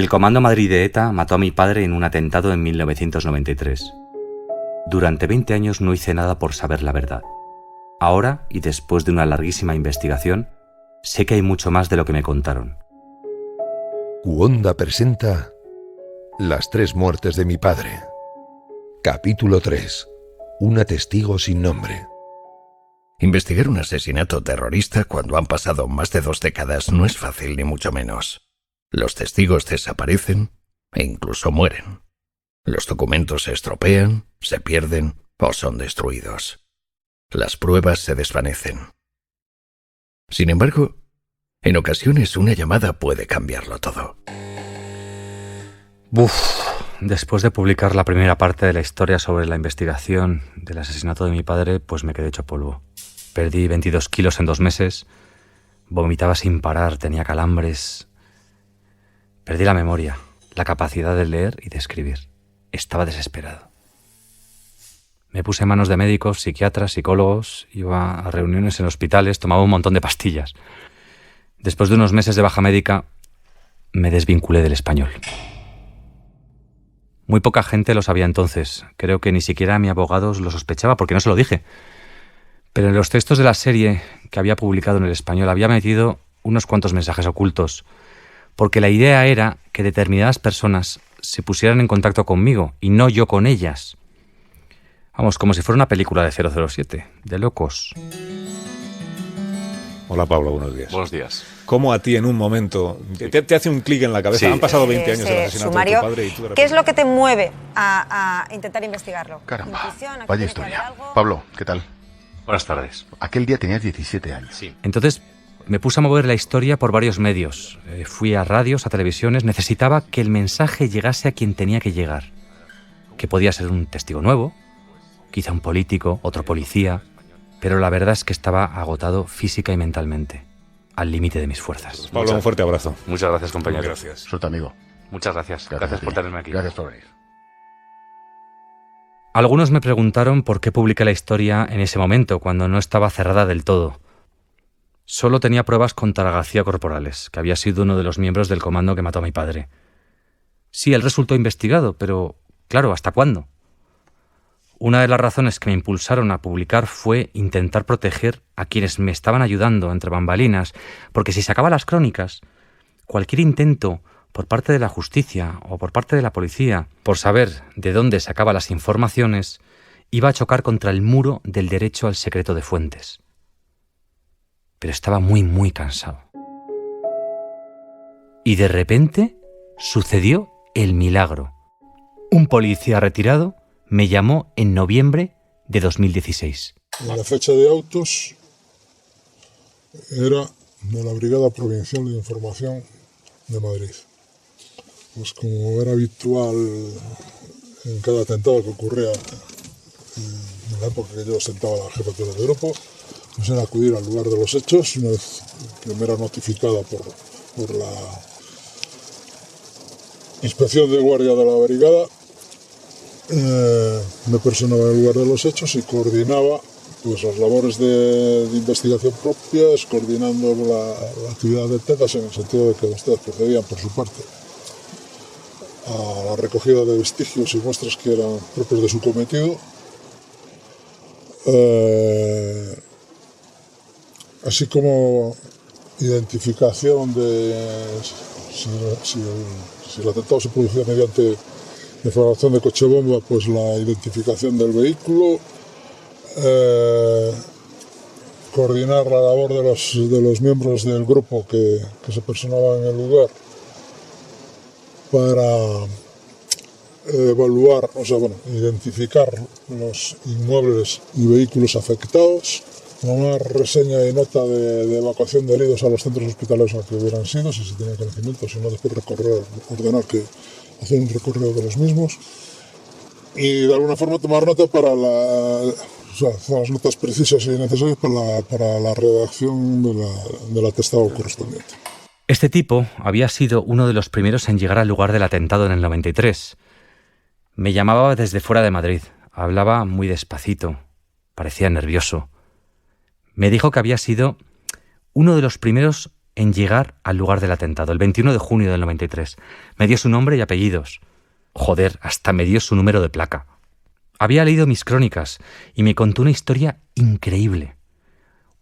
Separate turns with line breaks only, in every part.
El Comando Madrid de ETA mató a mi padre en un atentado en 1993. Durante 20 años no hice nada por saber la verdad. Ahora, y después de una larguísima investigación, sé que hay mucho más de lo que me contaron.
Uonda presenta Las 3 muertes de mi padre. Capítulo 3. Una testigo sin nombre.
Investigar un asesinato terrorista cuando han pasado más de 2 décadas no es fácil ni mucho menos. Los testigos desaparecen e incluso mueren. Los documentos se estropean, se pierden o son destruidos. Las pruebas se desvanecen. Sin embargo, en ocasiones una llamada puede cambiarlo todo.
Después de publicar la primera parte de la historia sobre la investigación del asesinato de mi padre, pues me quedé hecho polvo. Perdí 22 kilos en 2 meses, vomitaba sin parar, tenía calambres. Perdí la memoria, la capacidad de leer y de escribir. Estaba desesperado. Me puse en manos de médicos, psiquiatras, psicólogos, iba a reuniones en hospitales, tomaba un montón de pastillas. Después de unos meses de baja médica, me desvinculé del Español. Muy poca gente lo sabía entonces. Creo que ni siquiera mi abogado lo sospechaba porque no se lo dije. Pero en los textos de la serie que había publicado en El Español había metido unos cuantos mensajes ocultos, porque la idea era que determinadas personas se pusieran en contacto conmigo y no yo con ellas. Vamos, como si fuera una película de 007, de locos.
Hola Pablo, buenos días.
Buenos días.
¿Cómo a ti en un momento te hace un clic en la cabeza?
Sí.
Han pasado 20 años del asesinato
sumario,
de tu padre y tú de repente...
¿Qué es lo que te mueve a intentar investigarlo?
Caramba,
¿Intuición? ¿Aquí
vaya
tiene que haber
historia.
algo?
Pablo, ¿qué tal?
Buenas tardes.
Aquel día tenías 17 años.
Sí. Entonces me puse a mover la historia por varios medios. Fui a radios, a televisiones. Necesitaba que el mensaje llegase a quien tenía que llegar. Que podía ser un testigo nuevo, quizá un político, otro policía. Pero la verdad es que estaba agotado física y mentalmente, al límite de mis fuerzas.
Pablo, un fuerte abrazo.
Muchas gracias, compañero.
Gracias.
Suerte, amigo.
Muchas gracias.
a
Gracias
ti.
por tenerme aquí.
Gracias por venir.
Algunos me preguntaron por qué publiqué la historia en ese momento, cuando no estaba cerrada del todo. Solo tenía pruebas contra García Corporales, que había sido uno de los miembros del comando que mató a mi padre. Sí, él resultó investigado, pero, claro, ¿hasta cuándo? Una de las razones que me impulsaron a publicar fue intentar proteger a quienes me estaban ayudando entre bambalinas, porque si sacaba las crónicas, cualquier intento por parte de la justicia o por parte de la policía por saber de dónde sacaba las informaciones iba a chocar contra el muro del derecho al secreto de fuentes. Pero estaba muy cansado. Y de repente sucedió el milagro. Un policía retirado me llamó en noviembre de 2016.
La fecha de autos era de la Brigada Provincial de Información de Madrid. Pues como era habitual en cada atentado que ocurría en la época que yo ostentaba la jefatura del grupo, pues era acudir al lugar de los hechos, una vez que me era notificada por la inspección de guardia de la brigada. Me personaba en el lugar de los hechos y coordinaba pues las labores de investigación propias, coordinando la actividad de TEDAS en el sentido de que ustedes procedían por su parte a la recogida de vestigios y muestras que eran propios de su cometido, así como identificación de si el atentado se producía mediante defraudación de coche bomba, pues la identificación del vehículo, coordinar la labor de los miembros del grupo que se personaban en el lugar para evaluar, identificar los inmuebles y vehículos afectados, tomar reseña y nota de evacuación de heridos a los centros hospitalarios a los que hubieran sido, si se tenía conocimiento, si no después ordenar que hacer un recorrido de los mismos y de alguna forma tomar nota para hacer las notas precisas y necesarias para la redacción del atestado correspondiente.
Este tipo había sido uno de los primeros en llegar al lugar del atentado en el 93. Me llamaba desde fuera de Madrid. Hablaba muy despacito. Parecía nervioso. Me dijo que había sido uno de los primeros en llegar al lugar del atentado, el 21 de junio del 93. Me dio su nombre y apellidos. Joder, hasta me dio su número de placa. Había leído mis crónicas y me contó una historia increíble.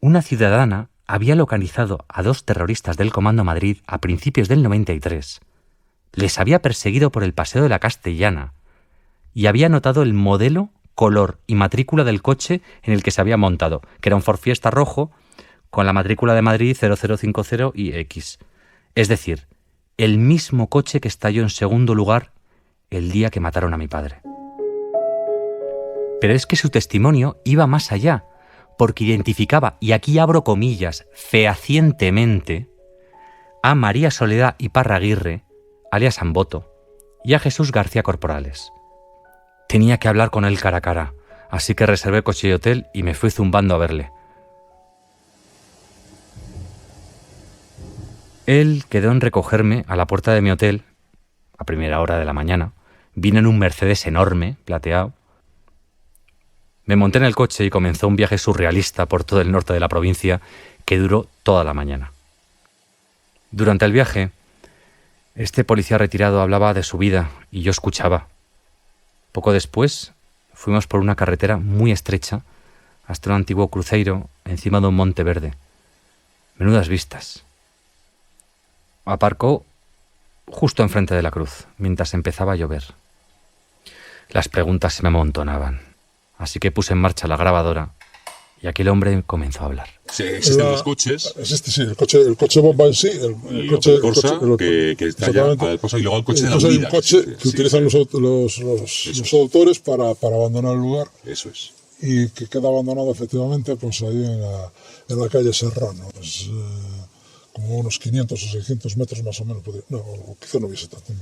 Una ciudadana había localizado a 2 terroristas del Comando Madrid a principios del 93. Les había perseguido por el Paseo de la Castellana y había notado el modelo, color y matrícula del coche en el que se había montado, que era un Ford Fiesta rojo con la matrícula de Madrid 0050 y X. Es decir, el mismo coche que estalló en segundo lugar el día que mataron a mi padre. Pero es que su testimonio iba más allá, porque identificaba, y aquí abro comillas, fehacientemente, a María Soledad Iparraguirre, alias Amboto, y a Jesús García Corporales. Tenía que hablar con él cara a cara, así que reservé coche y hotel y me fui zumbando a verle. Él quedó en recogerme a la puerta de mi hotel, a primera hora de la mañana. Vine en un Mercedes enorme, plateado. Me monté en el coche y comenzó un viaje surrealista por todo el norte de la provincia que duró toda la mañana. Durante el viaje, este policía retirado hablaba de su vida y yo escuchaba. Poco después, fuimos por una carretera muy estrecha hasta un antiguo cruceiro encima de un monte verde. Menudas vistas. Aparcó justo enfrente de la cruz, mientras empezaba a llover. Las preguntas se me amontonaban, así que puse en marcha la grabadora y aquel hombre comenzó a hablar.
Sí, existen los coches.
Existe, sí, el coche bomba en sí, el coche
Corsa, que está ya al paso, y luego el coche de la
Entonces hay un
unidad.
coche que utilizan los autores para abandonar el lugar.
Eso es.
Y que queda abandonado efectivamente pues ahí en la calle Serrano. Pues, como unos 500 o 600 metros más o menos, no, quizá no hubiese tanto,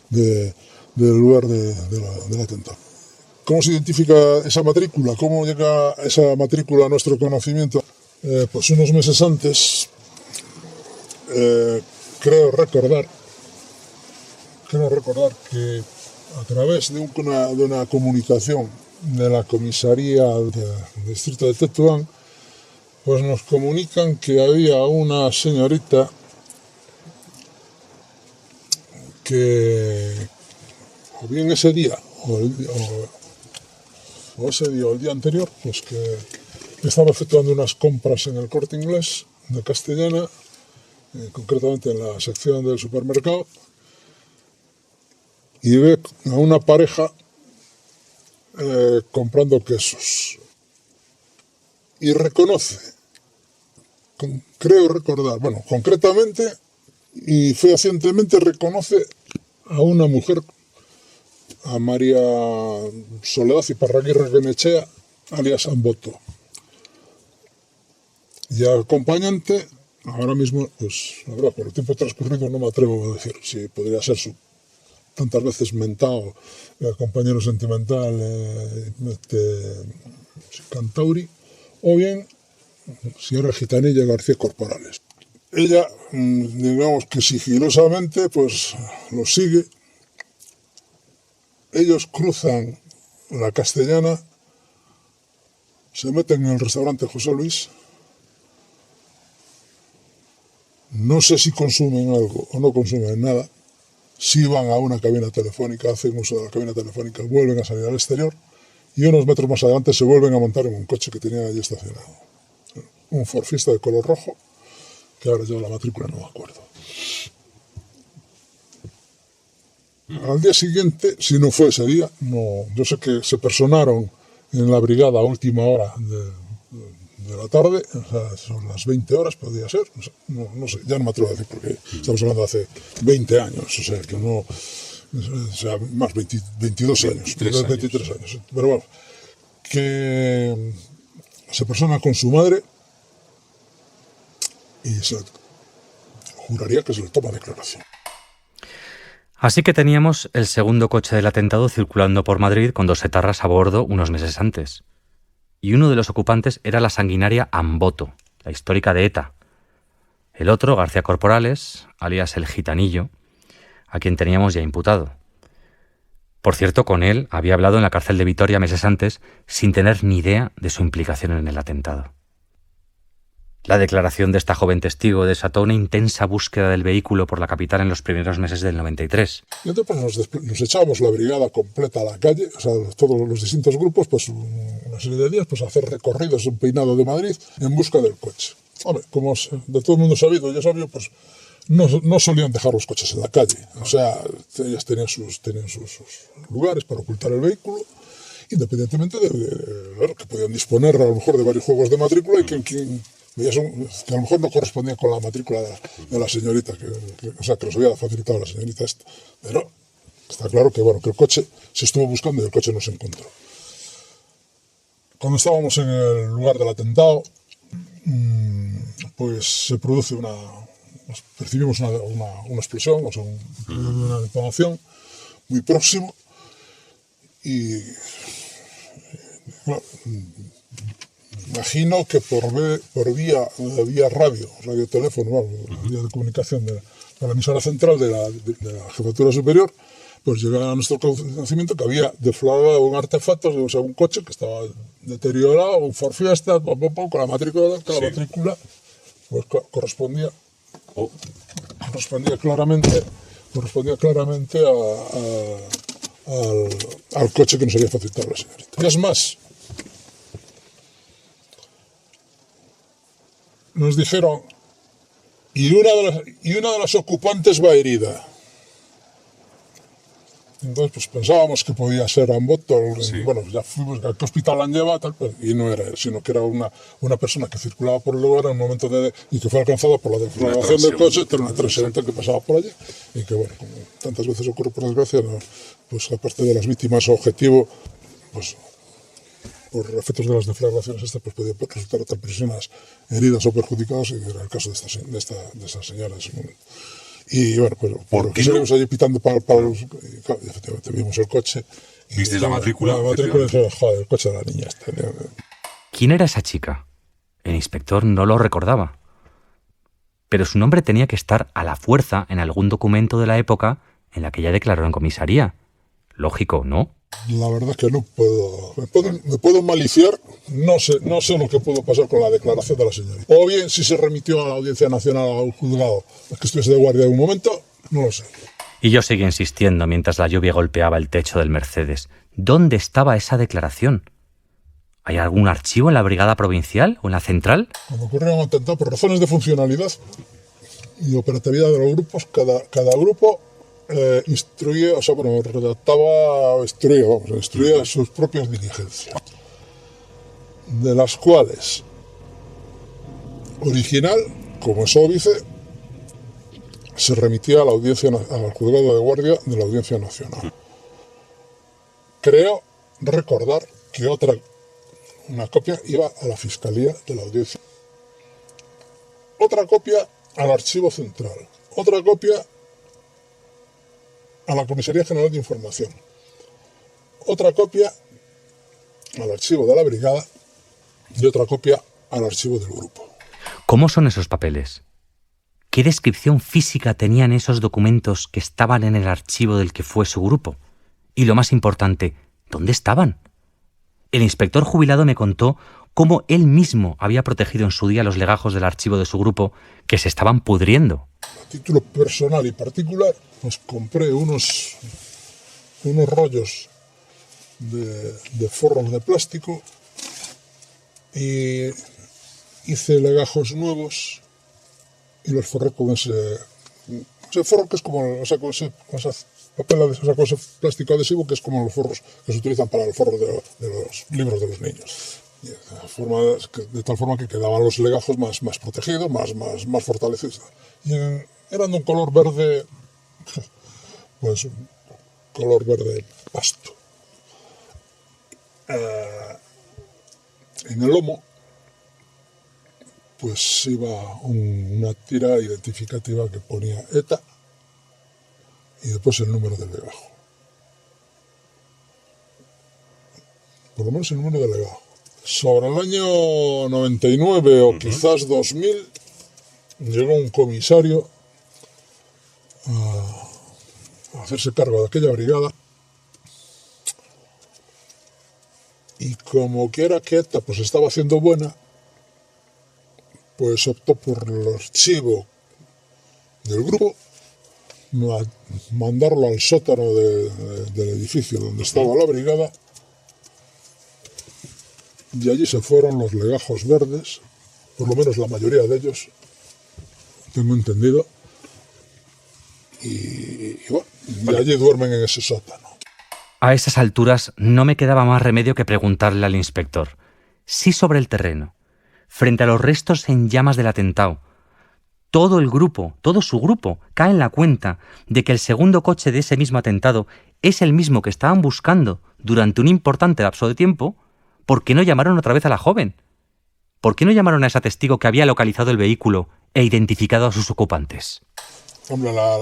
del lugar del atentado. ¿Cómo se identifica esa matrícula? ¿Cómo llega esa matrícula a nuestro conocimiento? Pues unos meses antes, creo recordar que a través de una comunicación de la comisaría del distrito de Tetuán, pues nos comunican que había una señorita que, o bien ese día, o el día anterior, pues que estaba efectuando unas compras en el Corte Inglés de Castellana, concretamente en la sección del supermercado, y ve a una pareja comprando quesos. Y reconoce, creo recordar, bueno, concretamente y fehacientemente reconoce a una mujer, a María Soledad Iparraguirre Benechea, alias Amboto. Y acompañante, ahora mismo, pues, la verdad, por el tiempo transcurrido no me atrevo a decir si podría ser su tantas veces mentado compañero sentimental Cantauri, o bien si era Gitanilla García Corporales. Ella, digamos que sigilosamente, pues lo sigue. Ellos cruzan la Castellana, se meten en el restaurante José Luis. No sé si consumen algo o no consumen nada. Si van a una cabina telefónica, hacen uso de la cabina telefónica, vuelven a salir al exterior y unos metros más adelante se vuelven a montar en un coche que tenían allí estacionado. Un Ford Fiesta de color rojo, que ahora lleva la matrícula, no me acuerdo. Al día siguiente, si no fue ese día, no, yo sé que se personaron en la brigada a última hora de la tarde, o sea, son las 20 horas, podría ser, no sé, ya no me atrevo a decir porque estamos hablando de hace 20 años, o sea, que no, o sea, más 22 años, 23 años, pero bueno, que se persona con su madre y se juraría que se le toma declaración.
Así que teníamos el segundo coche del atentado circulando por Madrid con 2 etarras a bordo unos meses antes. Y uno de los ocupantes era la sanguinaria Amboto, la histórica de ETA. El otro, García Corporales, alias el Gitanillo, a quien teníamos ya imputado. Por cierto, con él había hablado en la cárcel de Vitoria meses antes, sin tener ni idea de su implicación en el atentado. La declaración de esta joven testigo desató una intensa búsqueda del vehículo por la capital en los primeros meses del 93.
Y entonces nos echábamos la brigada completa a la calle, o sea, todos los distintos grupos, pues una serie de días, pues a hacer recorridos, un peinado de Madrid en busca del coche. Hombre, como de todo el mundo sabido, ya sabio, pues no solían dejar los coches en la calle. O sea, ellas tenían sus lugares para ocultar el vehículo, independientemente de que podían disponer a lo mejor de varios juegos de matrícula y que a lo mejor no correspondía con la matrícula de la señorita, o sea, que nos había facilitado la señorita esta. Pero está claro que, bueno, que el coche se estuvo buscando y el coche no se encontró. Cuando estábamos en el lugar del atentado, pues se produce percibimos una explosión, o sea, una detonación muy próximo y bueno, imagino que por vía radioteléfono, vía de comunicación de la emisora central de la jefatura superior, pues llega a nuestro conocimiento que había deflagrado un artefacto, o sea, un coche que estaba deteriorado, un Ford Fiesta, con la matrícula, que la matrícula pues correspondía claramente al coche que nos había facilitado la señorita. Y es más, nos dijeron, y una de las ocupantes va herida. Entonces, pues pensábamos que podía ser Amboto. Bueno, ya fuimos a qué hospital la han llevado, tal, y no era él, sino que era una persona que circulaba por el lugar en un momento y que fue alcanzada por la deflagración del coche, era una transeúnte que pasaba por allí, y que, bueno, como tantas veces ocurre por desgracia, pues aparte de las víctimas objetivo, pues por efectos de las deflagraciones pues podía resultar otras personas heridas o perjudicadas, y era el caso de esta señora en ese momento. Y bueno, pues
¿por qué
seguimos allí pitando para y efectivamente vimos el coche.
¿Visteis la matrícula?
La matrícula y dije, joder, el coche de la niña esta.
¿Quién era esa chica? El inspector no lo recordaba. Pero su nombre tenía que estar a la fuerza en algún documento de la época en la que ella declaró en comisaría. Lógico, ¿no?
La verdad es que no puedo. Me puedo maliciar. No sé lo que pudo pasar con la declaración de la señorita. O bien si se remitió a la Audiencia Nacional a un juzgado que estuviese de guardia en un momento, no lo sé.
Y yo seguí insistiendo mientras la lluvia golpeaba el techo del Mercedes. ¿Dónde estaba esa declaración? ¿Hay algún archivo en la brigada provincial o en la central?
Cuando ocurrió un atentado, por razones de funcionalidad y operatividad de los grupos, cada grupo instruía sus propias diligencias, de las cuales original, como es óbice, se remitía a la al juzgado de guardia de la Audiencia Nacional. Creo recordar que una copia iba a la Fiscalía de la Audiencia, otra copia al Archivo Central, otra copia a la Comisaría General de Información, otra copia al archivo de la brigada y otra copia al archivo del grupo.
¿Cómo son esos papeles? ¿Qué descripción física tenían esos documentos que estaban en el archivo del que fue su grupo? Y lo más importante, ¿dónde estaban? El inspector jubilado me contó cómo él mismo había protegido en su día los legajos del archivo de su grupo que se estaban pudriendo.
A título personal y particular, pues compré unos rollos de forros de plástico y hice legajos nuevos y los forré con ese forro que es como, o sea, con ese papel, o sea, con ese plástico adhesivo que es como los forros que se utilizan para los forros de los libros de los niños. De tal forma que quedaban los legajos más protegidos, más fortalecidos. Y eran de un color verde, pues un color verde pasto. En el lomo, pues iba una tira identificativa que ponía ETA y después el número del legajo. Por lo menos el número del legajo. Sobre el año 99 o quizás 2000, llegó un comisario a hacerse cargo de aquella brigada y como que era que ETA pues estaba haciendo buena, pues optó por el archivo del grupo, mandarlo al sótano del edificio donde estaba la brigada, y allí se fueron los legajos verdes, por lo menos la mayoría de ellos, tengo entendido, y bueno, y allí duermen en ese sótano.
A esas alturas no me quedaba más remedio que preguntarle al inspector si sobre el terreno, frente a los restos en llamas del atentado, todo su grupo, cae en la cuenta de que el segundo coche de ese mismo atentado es el mismo que estaban buscando durante un importante lapso de tiempo. ¿Por qué no llamaron otra vez a la joven? ¿Por qué no llamaron a ese testigo que había localizado el vehículo e identificado a sus ocupantes?
Hombre, la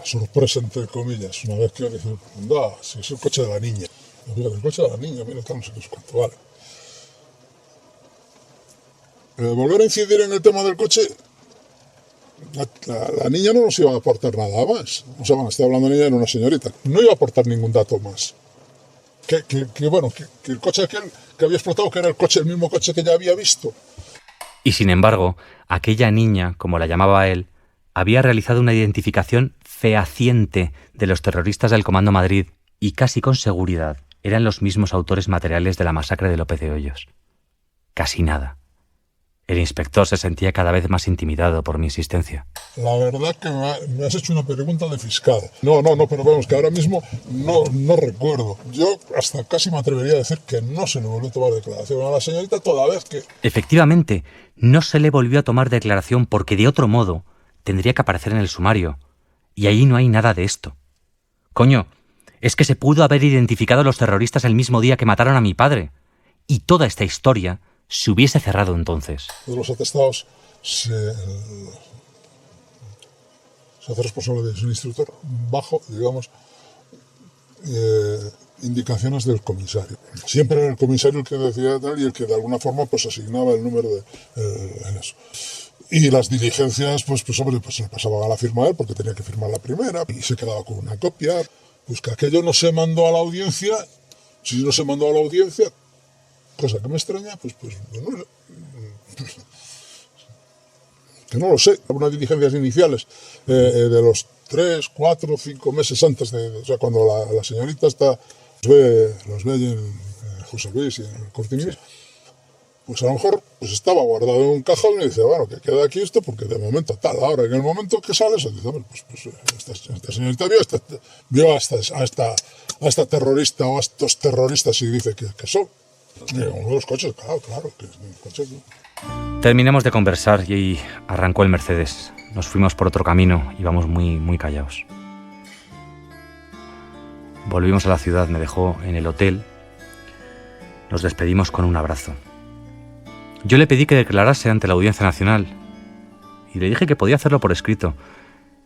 sorpresa, entre comillas, una vez que dicen, si es el coche de la niña. El coche de la niña, mira, no sé qué es cuánto vale. Volver a incidir en el tema del coche, la niña no nos iba a aportar nada más. O sea, bueno, estoy hablando de niña, era una señorita. No iba a aportar ningún dato más. Que el coche aquel que había explotado, que era el mismo coche que ya había visto.
Y sin embargo, aquella niña, como la llamaba él, había realizado una identificación fehaciente de los terroristas del Comando Madrid y casi con seguridad eran los mismos autores materiales de la masacre de López de Hoyos. Casi nada. El inspector se sentía cada vez más intimidado por mi insistencia.
La verdad que me has hecho una pregunta de fiscal. No, pero vamos, que ahora mismo no recuerdo. Yo hasta casi me atrevería a decir que no se le volvió a tomar declaración a la señorita toda vez que...
Efectivamente, no se le volvió a tomar declaración porque de otro modo tendría que aparecer en el sumario. Y ahí no hay nada de esto. Coño, es que se pudo haber identificado a los terroristas el mismo día que mataron a mi padre. Y toda esta historia se hubiese cerrado entonces.
De los atestados se hace responsable de su instructor bajo, digamos, indicaciones del comisario. Siempre era el comisario el que decía tal y el que de alguna forma pues asignaba el número en eso. Y las diligencias, pues hombre, pues se le pasaban a la firma a él porque tenía que firmar la primera y se quedaba con una copia. Pues que aquello no se mandó a la audiencia, si no se mandó a la audiencia, cosa que me extraña, pues no, que no lo sé. Unas diligencias iniciales de los 3, 4, 5 meses antes o sea, cuando la señorita los ve allí en José Luis y en el Corte Inglés, pues a lo mejor pues estaba guardado en un cajón y dice, bueno, que queda aquí esto porque de momento tal. Ahora, en el momento que sale, se dice, bueno, pues esta señorita vio a esta terrorista o a estos terroristas y dice que son. Uno de los coches, claro, que es un coche.
Terminamos de conversar y arrancó el Mercedes. Nos fuimos por otro camino, íbamos muy, muy callados. Volvimos a la ciudad, me dejó en el hotel. Nos despedimos con un abrazo. Yo le pedí que declarase ante la Audiencia Nacional y le dije que podía hacerlo por escrito.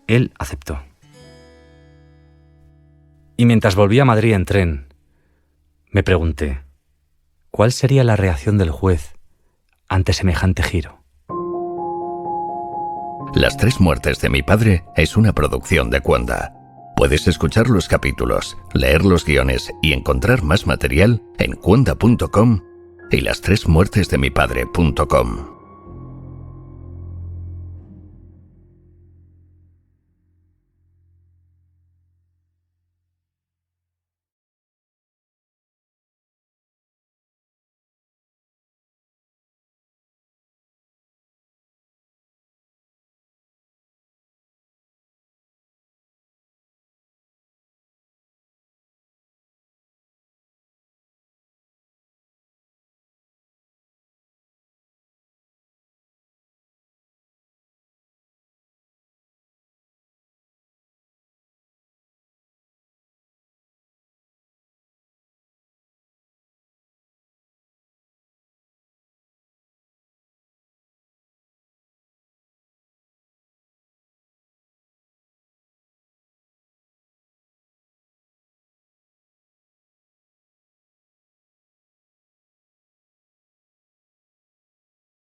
Él aceptó. Y mientras volvía a Madrid en tren, me pregunté, ¿cuál sería la reacción del juez ante semejante giro?
Las 3 muertes de mi padre es una producción de Cuonda. Puedes escuchar los capítulos, leer los guiones y encontrar más material en cuonda.com y las3muertesdemipadre.com.